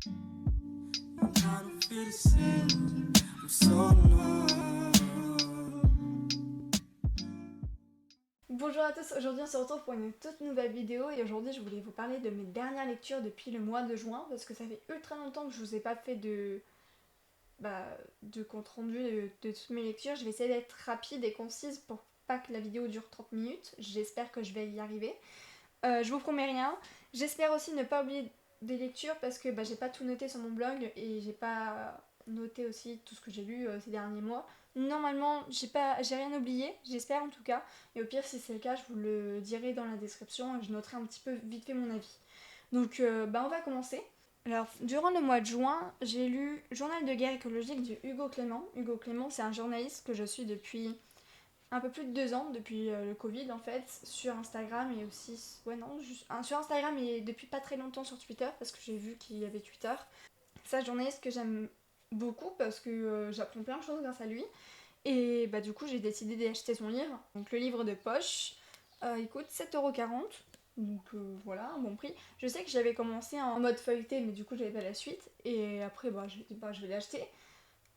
I don't feel the same. I'm so numb. Bonjour à tous, aujourd'hui on se retrouve pour une toute nouvelle vidéo et aujourd'hui je voulais vous parler de mes dernières lectures depuis le mois de juin parce que ça fait ultra longtemps que je vous ai pas fait de compte rendu de toutes mes lectures. Je vais essayer d'être rapide et concise pour pas que la vidéo dure 30 minutes, j'espère que je vais y arriver. Je vous promets rien, j'espère aussi ne pas oublier des lectures parce que j'ai pas tout noté sur mon blog et j'ai pas noté aussi tout ce que j'ai lu ces derniers mois. Normalement, j'ai rien oublié, j'espère en tout cas. Et au pire, si c'est le cas, je vous le dirai dans la description et je noterai un petit peu vite fait mon avis. Donc, on va commencer. Alors, durant le mois de juin, j'ai lu Journal de guerre écologique de Hugo Clément. Hugo Clément, c'est un journaliste que je suis depuis un peu plus de 2 ans, depuis le Covid en fait, sur Instagram et aussi. Ouais, non, juste. Sur Instagram et depuis pas très longtemps sur Twitter parce que j'ai vu qu'il y avait Twitter. C'est un journaliste que j'aime beaucoup parce que j'apprends plein de choses grâce à lui. Et du coup, j'ai décidé d'acheter son livre. Donc, le livre de poche, il coûte 7,40 €. Donc voilà, un bon prix. Je sais que j'avais commencé en mode feuilleté, mais du coup, j'avais pas la suite. Et après, j'ai dit, je vais l'acheter.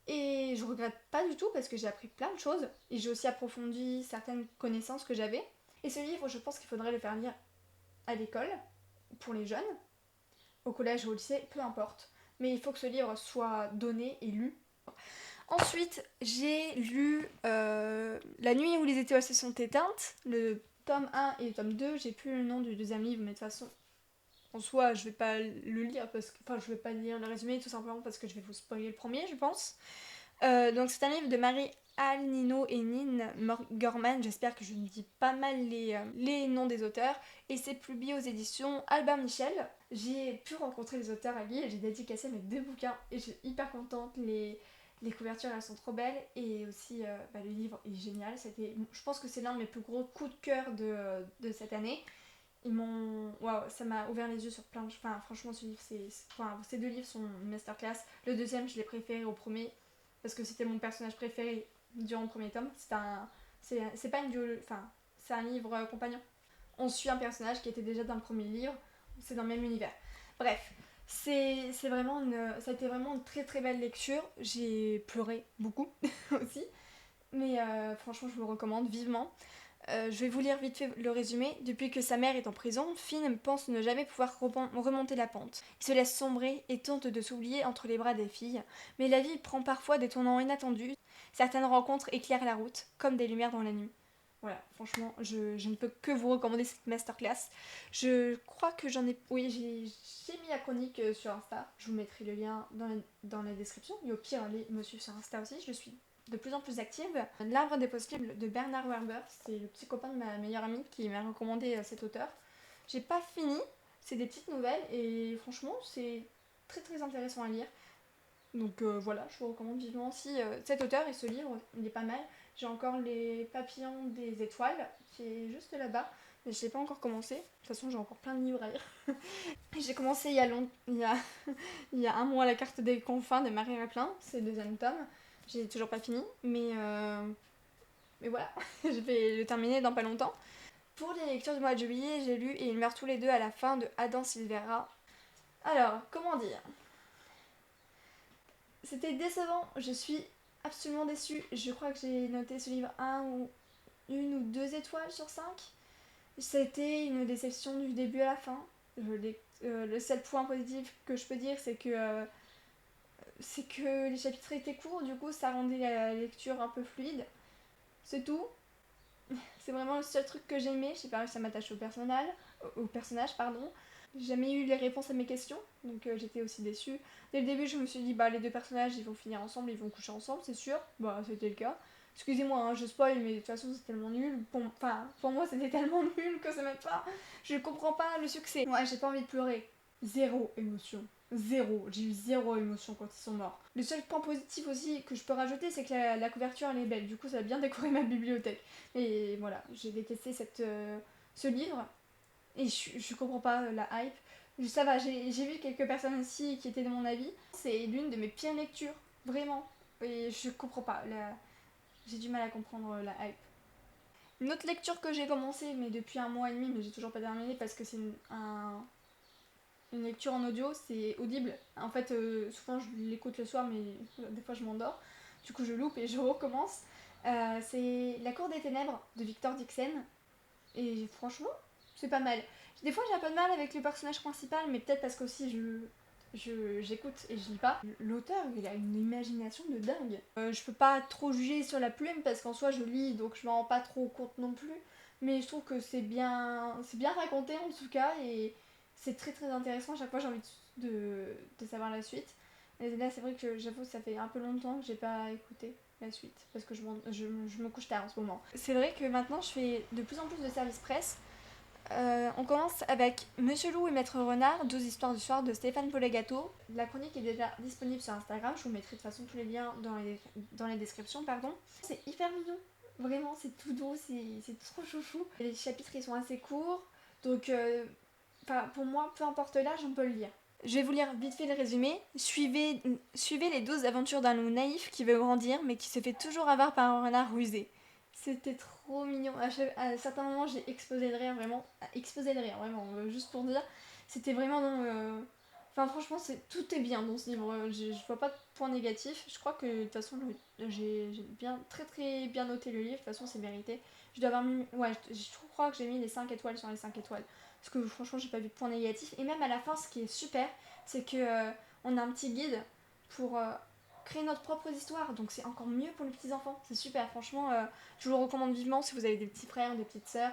Et je regrette pas du tout parce que j'ai appris plein de choses. Et j'ai aussi approfondi certaines connaissances que j'avais. Et ce livre, je pense qu'il faudrait le faire lire à l'école, pour les jeunes, au collège ou au lycée, peu importe. Mais il faut que ce livre soit donné et lu. Ensuite, j'ai lu La nuit où les étoiles se sont éteintes, le tome 1 et le tome 2. J'ai plus le nom du deuxième livre, mais de toute façon, en soi, je vais pas le lire parce que. Enfin, je vais pas lire le résumé tout simplement parce que je vais vous spoiler le premier, je pense. Donc, c'est un livre de Marie-Al Nino et Nin Gorman. J'espère que je ne dis pas mal les noms des auteurs. Et c'est publié aux éditions Albin Michel. J'ai pu rencontrer les auteurs à Lille, j'ai dédicacé mes 2 bouquins et je suis hyper contente. Les couvertures elles sont trop belles et aussi le livre est génial. Je pense que c'est l'un de mes plus gros coups de cœur de cette année. Waouh, ça m'a ouvert les yeux sur plein de. Enfin, franchement, ce livre, ces 2 livres sont une masterclass. Le deuxième, je l'ai préféré au premier parce que c'était mon personnage préféré durant le premier tome. C'est pas une enfin, c'est un livre compagnon. On suit un personnage qui était déjà dans le premier livre. C'est dans le même univers. Bref, c'est vraiment ça a été vraiment une très très belle lecture. J'ai pleuré beaucoup aussi. Mais franchement, je vous le recommande vivement. Je vais vous lire vite fait le résumé. Depuis que sa mère est en prison, Finn pense ne jamais pouvoir remonter la pente. Il se laisse sombrer et tente de s'oublier entre les bras des filles. Mais la vie prend parfois des tournants inattendus. Certaines rencontres éclairent la route, comme des lumières dans la nuit. Voilà, franchement, je ne peux que vous recommander cette masterclass. Je crois que j'en ai. Oui, j'ai mis la chronique sur Insta. Je vous mettrai le lien dans la description. Et au pire, allez me suivre sur Insta aussi. Je suis de plus en plus active. L'arbre des possibles de Bernard Werber, c'est le petit copain de ma meilleure amie qui m'a recommandé cet auteur. J'ai pas fini, c'est des petites nouvelles et franchement, c'est très très intéressant à lire. Donc voilà, je vous recommande vivement aussi cet auteur et ce livre, il est pas mal. J'ai encore Les Papillons des Étoiles qui est juste là-bas, mais je l'ai pas encore commencé. De toute façon, j'ai encore plein de livres à lire. J'ai commencé il y a un mois La Carte des Confins de Marie Raplin, c'est le deuxième tome. J'ai toujours pas fini, mais voilà, je vais le terminer dans pas longtemps. Pour les lectures du mois de juillet, j'ai lu Et ils meurent tous les deux à la fin de Adam Silvera. Alors, comment dire? C'était décevant, je suis absolument déçue. Je crois que j'ai noté ce livre une ou 2 étoiles sur 5. C'était une déception du début à la fin. Le seul point positif que je peux dire, c'est que les chapitres étaient courts, du coup ça rendait la lecture un peu fluide. C'est tout. C'est vraiment le seul truc que j'aimais. J'ai pas réussi à m'attacher au personnage, pardon. J'ai jamais eu les réponses à mes questions, donc j'étais aussi déçue. Dès le début, je me suis dit, les 2 personnages, ils vont finir ensemble, ils vont coucher ensemble, c'est sûr. C'était le cas. Excusez-moi, hein, je spoil, mais de toute façon, c'est tellement nul. Pour moi, c'était tellement nul que ça m'a pas. Je comprends pas le succès. Ouais, j'ai pas envie de pleurer. Zéro émotion. Zéro. J'ai eu zéro émotion quand ils sont morts. Le seul point positif aussi que je peux rajouter, c'est que la couverture, elle est belle. Du coup, ça va bien décorer ma bibliothèque. Et voilà, j'ai détesté ce livre. Et je comprends pas la hype. Ça va, j'ai vu quelques personnes aussi qui étaient de mon avis. C'est l'une de mes pires lectures, vraiment. Et je comprends pas. J'ai du mal à comprendre la hype. Une autre lecture que j'ai commencé, mais depuis un mois et demi, mais j'ai toujours pas terminé parce que c'est une lecture en audio, c'est audible. En fait, souvent je l'écoute le soir, mais des fois je m'endors. Du coup, je loupe et je recommence. C'est La Cour des Ténèbres de Victor Dixon. Et franchement, c'est pas mal. Des fois, j'ai un peu de mal avec le personnage principal, mais peut-être parce qu'aussi j'écoute et je lis pas. L'auteur, il a une imagination de dingue. Je peux pas trop juger sur la plume parce qu'en soi, je lis, donc je m'en rends pas trop compte non plus. Mais je trouve que c'est bien raconté en tout cas, et c'est très très intéressant. À chaque fois, j'ai envie de savoir la suite. Et là, c'est vrai que j'avoue, ça fait un peu longtemps que j'ai pas écouté la suite parce que je me couche tard en ce moment. C'est vrai que maintenant, je fais de plus en plus de service presse. On commence avec Monsieur Loup et Maître Renard, 12 histoires du soir de Stéphane Polegato. La chronique est déjà disponible sur Instagram, je vous mettrai de toute façon tous les liens dans les descriptions. Pardon. C'est hyper mignon, vraiment, c'est tout doux, c'est trop chouchou. Les chapitres ils sont assez courts, donc pour moi, peu importe l'âge, on peut le lire. Je vais vous lire vite fait le résumé. Suivez les 12 aventures d'un loup naïf qui veut grandir mais qui se fait toujours avoir par un renard rusé. C'était trop mignon. À certains moments, j'ai explosé de rire, vraiment. Explosé de rire, vraiment. Juste pour dire, c'était vraiment dans. Enfin, franchement, tout est bien dans ce livre. Je vois pas de point négatif. Je crois que de toute façon, j'ai très très bien noté le livre. De toute façon, c'est mérité. Je dois avoir mis. Ouais, je crois que j'ai mis les 5 étoiles sur les 5 étoiles. Parce que franchement, j'ai pas vu de point négatif. Et même à la fin, ce qui est super, c'est que on a un petit guide pour créer notre propre histoire. Donc c'est encore mieux pour les petits enfants. C'est super, franchement. Je vous le recommande vivement si vous avez des petits frères, des petites sœurs,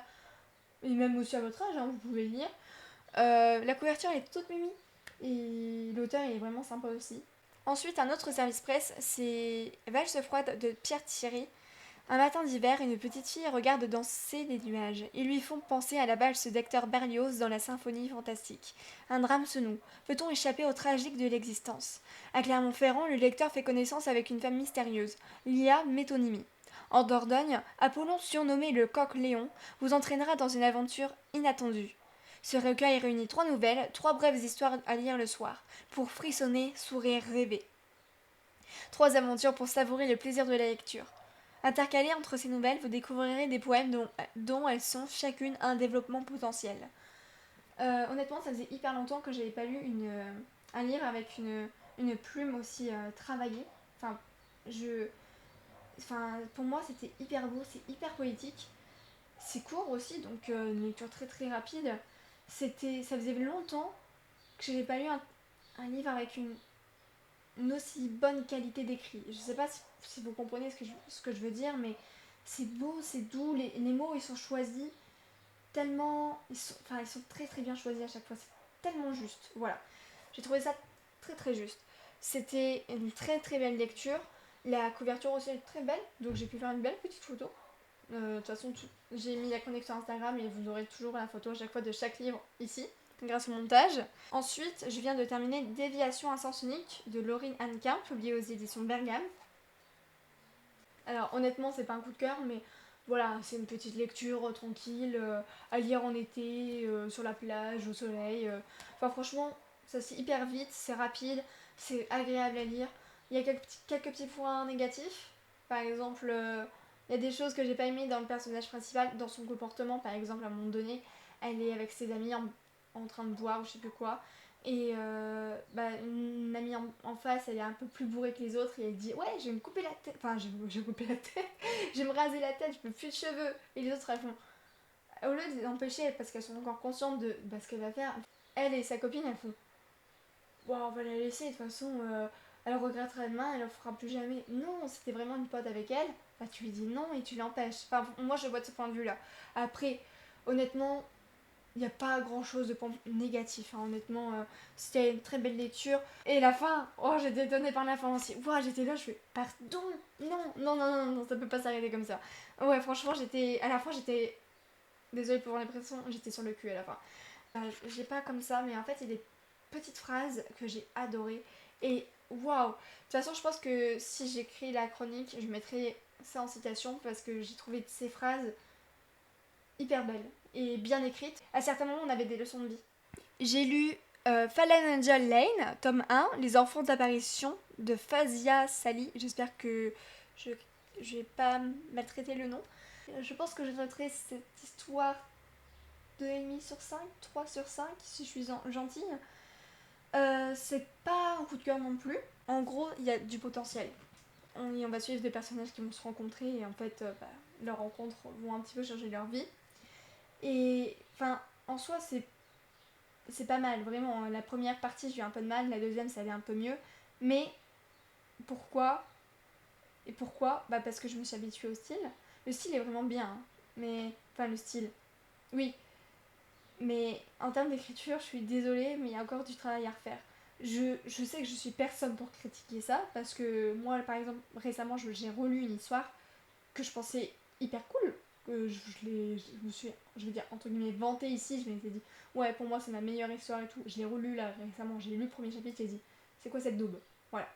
et même aussi à votre âge, hein, vous pouvez le lire. La couverture est toute mimi, et l'auteur est vraiment sympa aussi. Ensuite, un autre service presse, c'est Valse froide de Pierre Thierry. Un matin d'hiver, une petite fille regarde danser les nuages. Ils lui font penser à la valse d'Hector Berlioz dans la symphonie fantastique. Un drame se noue. Peut-on échapper au tragique de l'existence? À Clermont-Ferrand, le lecteur fait connaissance avec une femme mystérieuse, Lia Métonymie. En Dordogne, Apollon, surnommé le coq-léon, vous entraînera dans une aventure inattendue. Ce recueil réunit 3 nouvelles, 3 brèves histoires à lire le soir, pour frissonner, sourire, rêver. 3 aventures pour savourer le plaisir de la lecture. Intercalées entre ces nouvelles, vous découvrirez des poèmes dont elles sont chacune un développement potentiel. Honnêtement, ça faisait hyper longtemps que j'avais pas lu un livre avec une plume aussi travaillée. Enfin, pour moi, c'était hyper beau, c'est hyper poétique. C'est court aussi, donc une lecture très très rapide. Ça faisait longtemps que j'avais pas lu un livre avec une aussi bonne qualité d'écrit. Je sais pas si vous comprenez ce que je veux dire, mais c'est beau, c'est doux, les mots ils sont choisis tellement. Ils sont très très bien choisis à chaque fois, c'est tellement juste. Voilà, j'ai trouvé ça très très juste. C'était une très très belle lecture. La couverture aussi est très belle, donc j'ai pu faire une belle petite photo. De toute façon, j'ai mis la connexion Instagram et vous aurez toujours la photo à chaque fois de chaque livre ici, grâce au montage. Ensuite, je viens de terminer Déviation à sens unique de Laurine Hannequin, publié aux éditions Bergame. Alors honnêtement, c'est pas un coup de cœur, mais voilà, c'est une petite lecture tranquille, à lire en été, sur la plage, au soleil. Enfin franchement, ça c'est hyper vite, c'est rapide, c'est agréable à lire. Il y a quelques petits points négatifs. Par exemple, il y a des choses que j'ai pas aimées dans le personnage principal, dans son comportement. Par exemple, à un moment donné, elle est avec ses amis en train de boire ou je sais plus quoi. Et une amie en face, elle est un peu plus bourrée que les autres et elle dit ouais, je vais me couper la tête. Enfin, je vais me couper la tête. Je vais me raser la tête, je peux plus de cheveux. Et les autres, elles font. Au lieu de les empêcher parce qu'elles sont encore conscientes de ce qu'elle va faire, elle et sa copine, elles font wow, on va la laisser, de toute façon, elle regrettera demain, elle ne le fera plus jamais. Non, c'était vraiment une pote avec elle. Bah, tu lui dis non et tu l'empêches. Enfin, moi, je le vois de ce point de vue-là. Après, honnêtement, il n'y a pas grand chose de négatif, hein, honnêtement. C'était une très belle lecture. Et la fin, oh, j'étais étonnée par la fin aussi. Wow, j'étais là, je fais pardon, non, ça peut pas s'arrêter comme ça. Ouais, franchement, à la fin, j'étais. Désolée pour l'impression, j'étais sur le cul à la fin. J'ai pas comme ça, mais en fait, il y a des petites phrases que j'ai adorées. Et waouh! De toute façon, je pense que si j'écris la chronique, je mettrai ça en citation parce que j'ai trouvé ces phrases hyper belle et bien écrite. À certains moments, on avait des leçons de vie. J'ai lu Fallen Angel Lane, tome 1, Les enfants d'apparition de Fazia Sali. J'espère que je vais pas maltraiter le nom. Je pense que je noterai cette histoire 2,5 sur 5, 3 sur 5 si je suis gentille. C'est pas un coup de cœur non plus. En gros, il y a du potentiel. On va suivre des personnages qui vont se rencontrer et en fait, leurs rencontres vont un petit peu changer leur vie. Et enfin, en soi, c'est pas mal, vraiment. La première partie, j'ai eu un peu de mal, la deuxième, ça allait un peu mieux. Mais pourquoi Et pourquoi parce que je me suis habituée au style. Le style est vraiment bien, hein. Mais. Enfin, le style. Oui. Mais en termes d'écriture, je suis désolée, mais il y a encore du travail à refaire. Je sais que je suis personne pour critiquer ça, parce que moi, par exemple, récemment, j'ai relu une histoire que je pensais hyper cool. Je me suis, je veux dire, entre guillemets, vantée ici. Je m'étais dit, ouais, pour moi, c'est ma meilleure histoire et tout. Je l'ai relu là récemment, j'ai lu le premier chapitre, j'ai dit, c'est quoi cette daube? Voilà.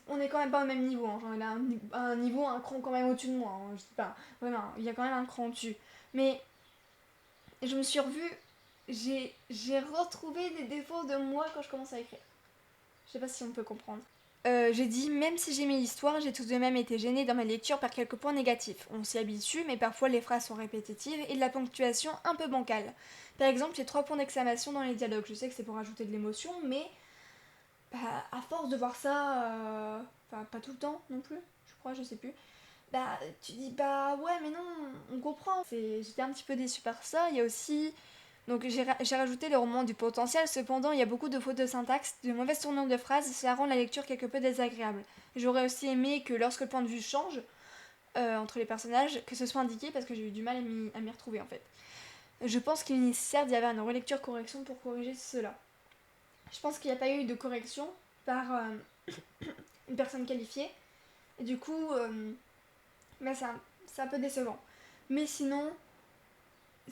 On est quand même pas au même niveau, hein. Genre, il a un niveau, un cran quand même au-dessus de moi, hein. Je dis pas, vraiment, il y a quand même un cran au-dessus. Mais je me suis revue, j'ai retrouvé des défauts de moi quand je commence à écrire. Je sais pas si on peut comprendre. J'ai dit, même si j'aimais l'histoire, j'ai tout de même été gênée dans ma lecture par quelques points négatifs. On s'y habitue, mais parfois les phrases sont répétitives et de la ponctuation un peu bancale. Par exemple, j'ai 3 points d'exclamation dans les dialogues. Je sais que c'est pour ajouter de l'émotion, mais à force de voir ça, enfin pas tout le temps non plus, je crois, je sais plus. Tu dis ouais mais non, on comprend. J'étais un petit peu déçue par ça. Il y a aussi donc j'ai rajouté le roman du potentiel, cependant il y a beaucoup de fautes de syntaxe, de mauvaises tournures de phrases, cela rend la lecture quelque peu désagréable. J'aurais aussi aimé que lorsque le point de vue change entre les personnages, que ce soit indiqué parce que j'ai eu du mal à m'y retrouver en fait. Je pense qu'il est nécessaire d'y avoir une relecture-correction pour corriger cela. Je pense qu'il n'y a pas eu de correction par une personne qualifiée, et du coup, c'est un peu décevant. Mais sinon,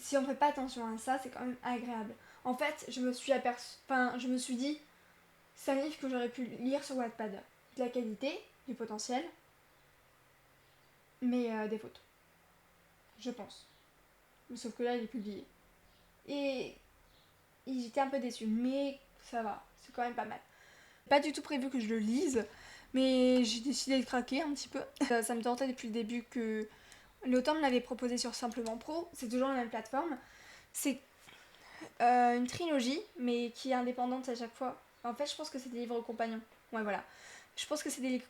si on fait pas attention à ça, c'est quand même agréable. En fait, je me suis dit, c'est un livre que j'aurais pu lire sur Wattpad. De la qualité, du potentiel, mais des fautes, je pense. Sauf que là, il est publié. Et j'étais un peu déçue, mais ça va, c'est quand même pas mal. Pas du tout prévu que je le lise, mais j'ai décidé de craquer un petit peu. Ça me tentait depuis le début que l'auteur me l'avait proposé sur Simplement Pro, c'est toujours la même plateforme. C'est une trilogie, mais qui est indépendante à chaque fois. En fait, je pense que c'est des livres compagnons. Ouais, voilà. Je pense que c'est des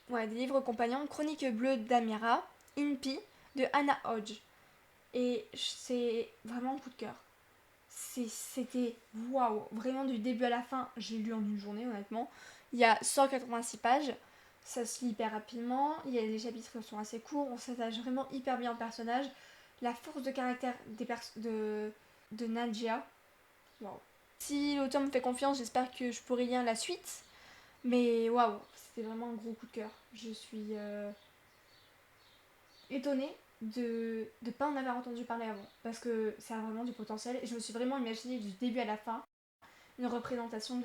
livres compagnons. Chronique bleue d'Amira, Inpi, de Hannah Hodge. Et c'est vraiment un coup de cœur. C'était waouh, vraiment du début à la fin. J'ai lu en une journée, honnêtement. Il y a 186 pages. Ça se lit hyper rapidement. Il y a des chapitres qui sont assez courts. On s'attache vraiment hyper bien au personnage. La force de caractère de Nadia. Wow. Si l'auteur me fait confiance, j'espère que je pourrai lire la suite. Mais waouh, c'était vraiment un gros coup de cœur. Je suis étonnée de ne pas en avoir entendu parler avant. Parce que ça a vraiment du potentiel. Et je me suis vraiment imaginé du début à la fin une représentation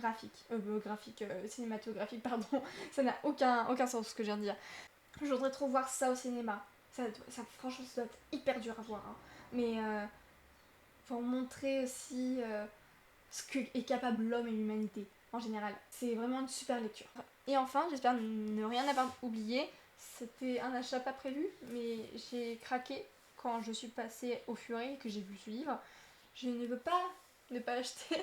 cinématographique, pardon. Ça n'a aucun sens ce que je viens de dire. Je voudrais trop voir ça au cinéma. Franchement, ça doit être hyper dur à voir, hein. Mais pour montrer aussi ce que est capable l'homme et l'humanité en général. C'est vraiment une super lecture. Et enfin, j'espère ne rien avoir oublié. C'était un achat pas prévu, mais j'ai craqué quand je suis passée au furet et que j'ai vu ce livre. Je ne veux pas ne pas acheter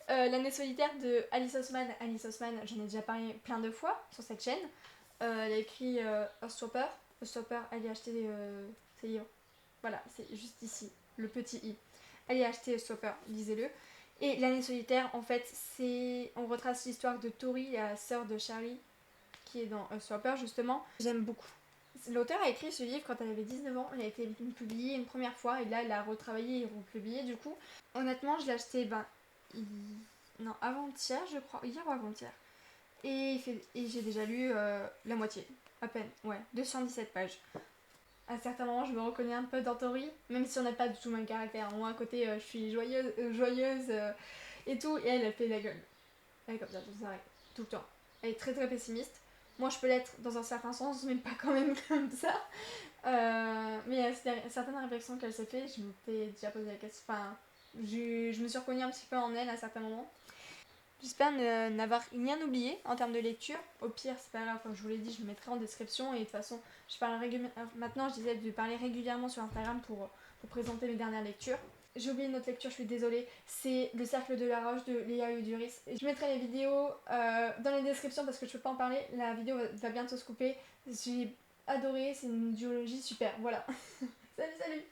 L'année solitaire de Alice Oseman. Alice Oseman, j'en ai déjà parlé plein de fois sur cette chaîne. Elle a écrit Earthstopper. Earthstopper, allez acheter ses livres. Voilà, c'est juste ici, le petit i. Allez acheter Earthstopper, lisez-le. Et l'année solitaire, en fait, on retrace l'histoire de Tori, la sœur de Charlie, qui est dans Earthstopper justement. J'aime beaucoup. L'auteur a écrit ce livre quand elle avait 19 ans, il a été publié une première fois et là elle a retravaillé et republié du coup. Honnêtement, je l'ai acheté non, avant-hier je crois, hier ou avant-hier. Et j'ai déjà lu la moitié, à peine, ouais, 217 pages. À certains moments, je me reconnais un peu dans Tori, même si on n'a pas du tout le même caractère. Moi, à côté, je suis joyeuse et tout, et elle fait la gueule. Elle est comme ça, tout le temps. Elle est très très pessimiste. Moi, je peux l'être dans un certain sens, mais pas quand même comme ça. Mais il y a certaines réflexions qu'elle s'est fait, je me fais déjà poser la question. Enfin, je me suis reconnue un petit peu en elle à certains moments. J'espère n'avoir rien oublié en termes de lecture. Au pire, c'est pas grave, comme je vous l'ai dit, je le mettrai en description. Et de toute façon, maintenant, je disais de parler régulièrement sur Instagram pour présenter mes dernières lectures. j'ai oublié une autre lecture, je suis désolée, c'est Le Cercle de la Roche de Léa Uduris. Je mettrai les vidéos dans les descriptions parce que je peux pas en parler, la vidéo va bientôt se couper. J'ai adoré, c'est une duologie super, voilà. Salut, salut!